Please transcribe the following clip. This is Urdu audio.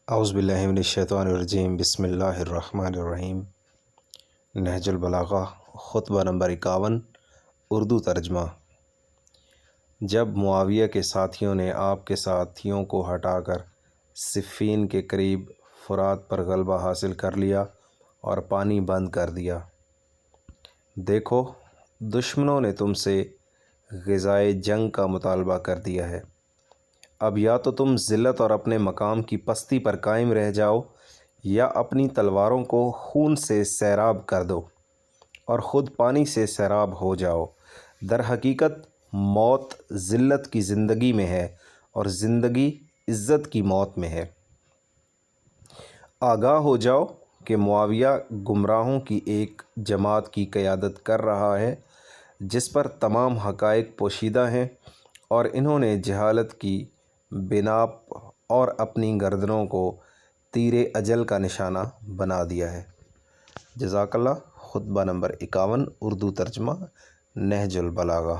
اعوذ باللہ من الشیطان الرجیم بسم اللہ الرحمن الرحیم۔ نہج البلاغہ خطبہ نمبر 51 اردو ترجمہ۔ جب معاویہ کے ساتھیوں نے آپ کے ساتھیوں کو ہٹا کر صفین کے قریب فرات پر غلبہ حاصل کر لیا اور پانی بند کر دیا، دیکھو دشمنوں نے تم سے غذائے جنگ کا مطالبہ کر دیا ہے۔ اب یا تو تم ذلت اور اپنے مقام کی پستی پر قائم رہ جاؤ یا اپنی تلواروں کو خون سے سیراب کر دو اور خود پانی سے سیراب ہو جاؤ۔ در حقیقت موت ذلت کی زندگی میں ہے اور زندگی عزت کی موت میں ہے۔ آگاہ ہو جاؤ کہ معاویہ گمراہوں کی ایک جماعت کی قیادت کر رہا ہے جس پر تمام حقائق پوشیدہ ہیں، اور انہوں نے جہالت کی بنا اور اپنی گردنوں کو تیر اجل کا نشانہ بنا دیا ہے۔ جزاک اللہ۔ خطبہ نمبر 51 اردو ترجمہ نہج البلاغہ۔